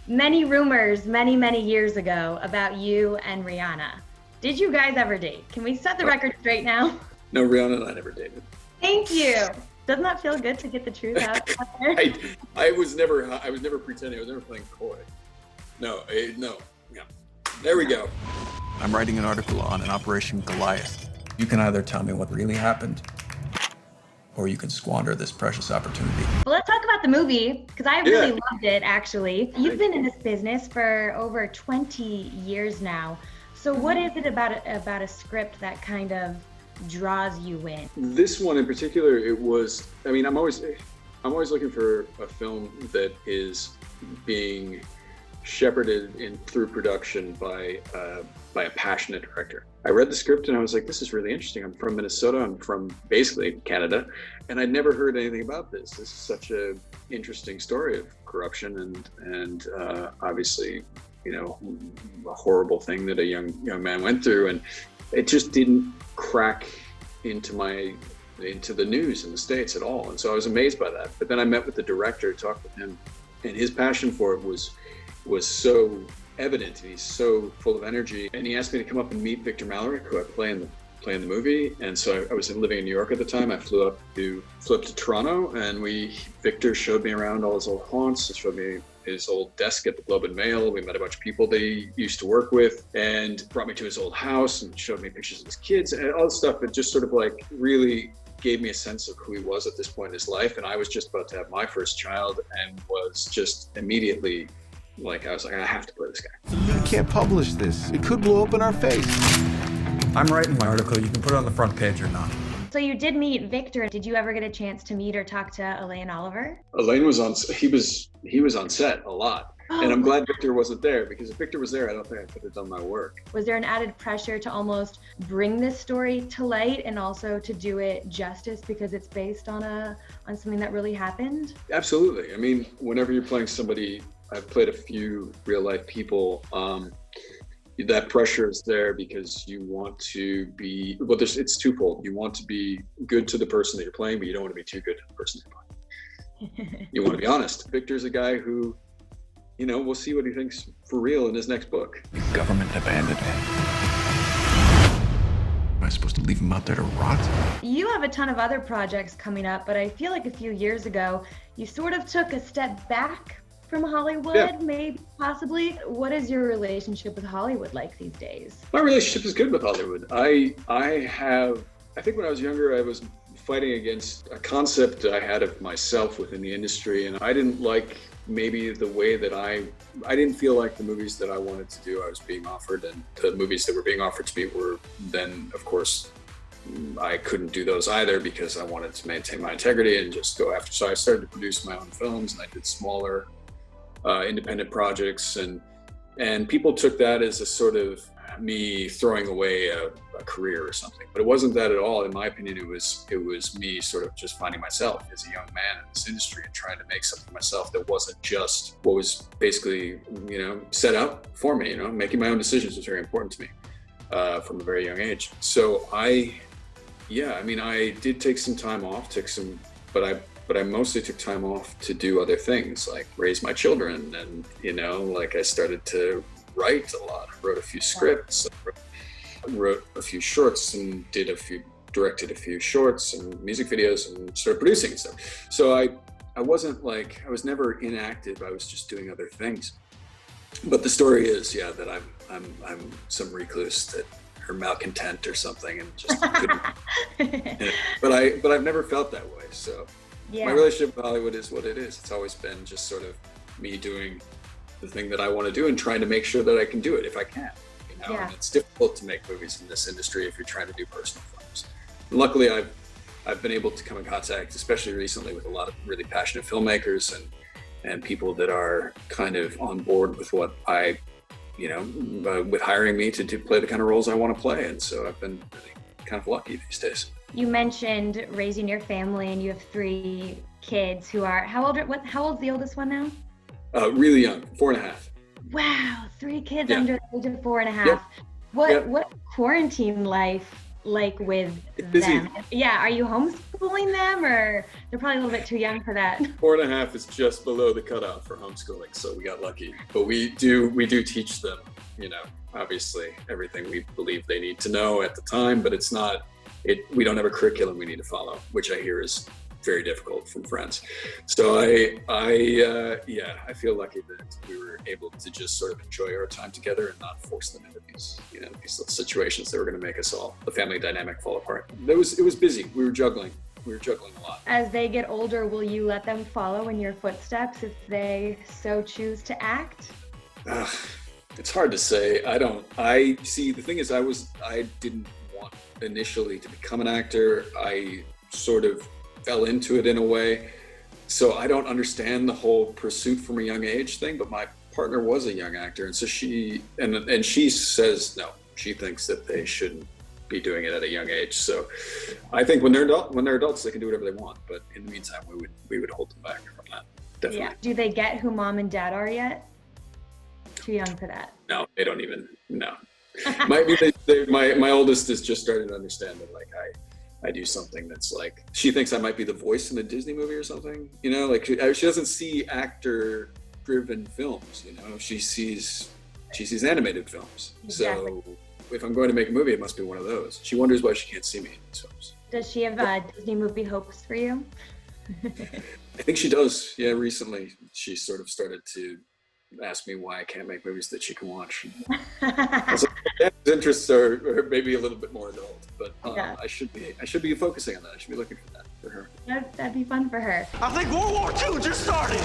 many rumors many years ago about you and Rihanna. Did you guys ever date? Can we set the record straight now? No, Rihanna and I never dated. Thank you. Doesn't that feel good to get the truth out there? I was never pretending. I was never playing coy. No. Yeah. There we go. I'm writing an article on an Operation Goliath. You can either tell me what really happened, or you can squander this precious opportunity. Well, let's talk about the movie, because I really loved it, actually. You've been in this business for over 20 years now. So what is it about a script that kind of draws you in? This one in particular, it was, I mean, I'm always looking for a film that is being shepherded through production by a passionate director. I read the script and I was like, this is really interesting. I'm from Minnesota. I'm from basically Canada, and I'd never heard anything about this. This is such a interesting story of corruption and obviously, you know, a horrible thing that a young man went through, and it just didn't crack into the news in the States at all. And so I was amazed by that. But then I met with the director, talked with him, and his passion for it was so evident. He's so full of energy, and he asked me to come up and meet Victor Mallory, who I play in the movie. And so I was living in New York at the time. I flew up to Toronto, and Victor showed me around all his old haunts. He showed me his old desk at the Globe and Mail. We met a bunch of people that he used to work with, and brought me to his old house and showed me pictures of his kids and all this stuff. It just sort of like really gave me a sense of who he was at this point in his life. And I was just about to have my first child, and was just immediately I was like, I have to play this guy. You can't publish this. It could blow up in our face. I'm writing my article. You can put it on the front page or not. So you did meet Victor. Did you ever get a chance to meet or talk to Elaine Oliver? Elaine was he was on set a lot. Oh. And I'm glad Victor wasn't there, because if Victor was there, I don't think I could have done my work. Was there an added pressure to almost bring this story to light and also to do it justice because it's based on something that really happened? Absolutely. I mean, whenever you're playing somebody, I've played a few real life people, that pressure is there because you want to be, it's twofold. You want to be good to the person that you're playing, but you don't want to be too good to the person you're playing. You want to be honest. Victor's a guy who, you know, we'll see what he thinks for real in his next book. The government abandoned him. Am I supposed to leave him out there to rot? You have a ton of other projects coming up, but I feel like a few years ago, you sort of took a step back from Hollywood, maybe, possibly. What is your relationship with Hollywood like these days? My relationship is good with Hollywood. I think when I was younger, I was fighting against a concept I had of myself within the industry, and I didn't like maybe the way that I didn't feel like the movies that I wanted to do I was being offered, and the movies that were being offered to me were then, of course, I couldn't do those either because I wanted to maintain my integrity and just go after. So I started to produce my own films, and I did smaller independent projects, and people took that as a sort of me throwing away a career or something, but it wasn't that at all. In my opinion, it was me sort of just finding myself as a young man in this industry and trying to make something myself that wasn't just what was basically, you know, set up for me. You know, making my own decisions was very important to me from a very young age. So I did take some time off, but I mostly took time off to do other things, like raise my children, and, you know, like I started to write a lot. I wrote a few scripts, wrote a few shorts, and directed a few shorts and music videos, and started producing and stuff. So I was never inactive. I was just doing other things. But the story is, that I'm some recluse that, or malcontent or something, and just couldn't. But I've never felt that way. So. Yeah. My relationship with Hollywood is what it is. It's always been just sort of me doing the thing that I want to do and trying to make sure that I can do it if I can. You know, and it's difficult to make movies in this industry if you're trying to do personal films. And luckily, I've been able to come in contact, especially recently, with a lot of really passionate filmmakers and people that are kind of on board with what with hiring me to play the kind of roles I want to play. And so I've been really kind of lucky these days. You mentioned raising your family, and you have 3 kids who are, how old's the oldest one now? Really young, 4.5. Wow, 3 kids under the age of 4.5. Yep. What quarantine life like with busy. them? Yeah, are you homeschooling them, or they're probably a little bit too young for that? 4.5 is just below the cutoff for homeschooling, so we got lucky. But we do teach them, obviously everything we believe they need to know at the time, but we don't have a curriculum we need to follow, which I hear is very difficult from friends. So I feel lucky that we were able to just sort of enjoy our time together and not force them into these little situations that were going to make the family dynamic fall apart. It was busy. We were juggling a lot. As they get older, will you let them follow in your footsteps if they so choose to act? It's hard to say. The thing is, I didn't want initially to become an actor. I sort of fell into it in a way. So I don't understand the whole pursuit from a young age thing, but my partner was a young actor. And so she says, no, she thinks that they shouldn't be doing it at a young age. So I think when they're adults, they can do whatever they want. But in the meantime, we would hold them back from that. Definitely. Yeah. Do they get who mom and dad are yet? Too young for that. No, they don't even, no. My oldest is just starting to understand that, like, I do something that's like, she thinks I might be the voice in a Disney movie or something, like she doesn't see actor driven films, she sees animated films. Exactly. So if I'm going to make a movie, it must be one of those. She wonders why she can't see me in these films. Does she have Disney movie hopes for you? I think she does. Yeah, recently she sort of started to ask me why I can't make movies that she can watch. So interests are maybe a little bit more adult, but yeah. I should be focusing on that. I should be looking for that for her. That'd be fun for her. I think World War II just started.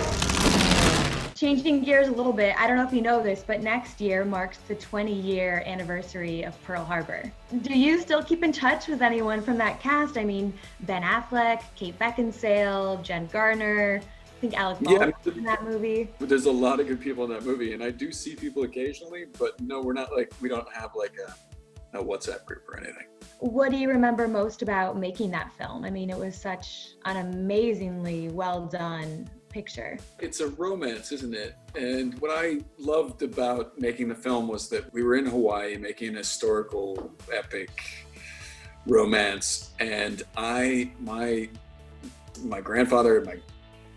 Changing gears a little bit, I don't know if you know this, but next year marks the 20-year anniversary of Pearl Harbor. Do you still keep in touch with anyone from that cast? I mean, Ben Affleck, Kate Beckinsale, Jen Garner. I think Alec Baldwin was in that movie. There's a lot of good people in that movie, and I do see people occasionally, but no, we don't have like a WhatsApp group or anything. What do you remember most about making that film? I mean, it was such an amazingly well done picture. It's a romance, isn't it? And what I loved about making the film was that we were in Hawaii making an historical epic romance, and my grandfather and my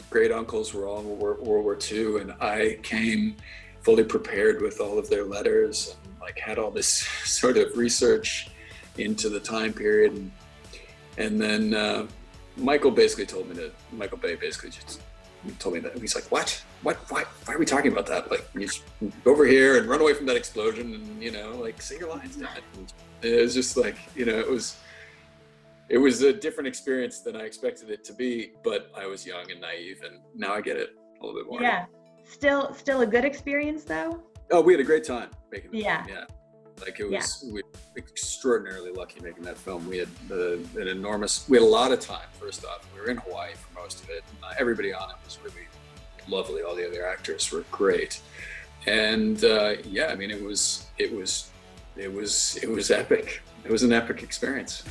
great uncles were all in World War II, and I came fully prepared with all of their letters and like had all this sort of research into the time period, and then Michael Bay basically just told me that. He's like, why are we talking about that? Like, you go over here and run away from that explosion and like say your lines, Dad. It was just like, it was a different experience than I expected it to be, but I was young and naive, and now I get it a little bit more. Yeah. Still a good experience though? Oh, we had a great time making the film. Yeah. Like we were extraordinarily lucky making that film. We had we had a lot of time, first off. We were in Hawaii for most of it. Everybody on it was really lovely. All the other actors were great. And I mean, it was epic. It was an epic experience.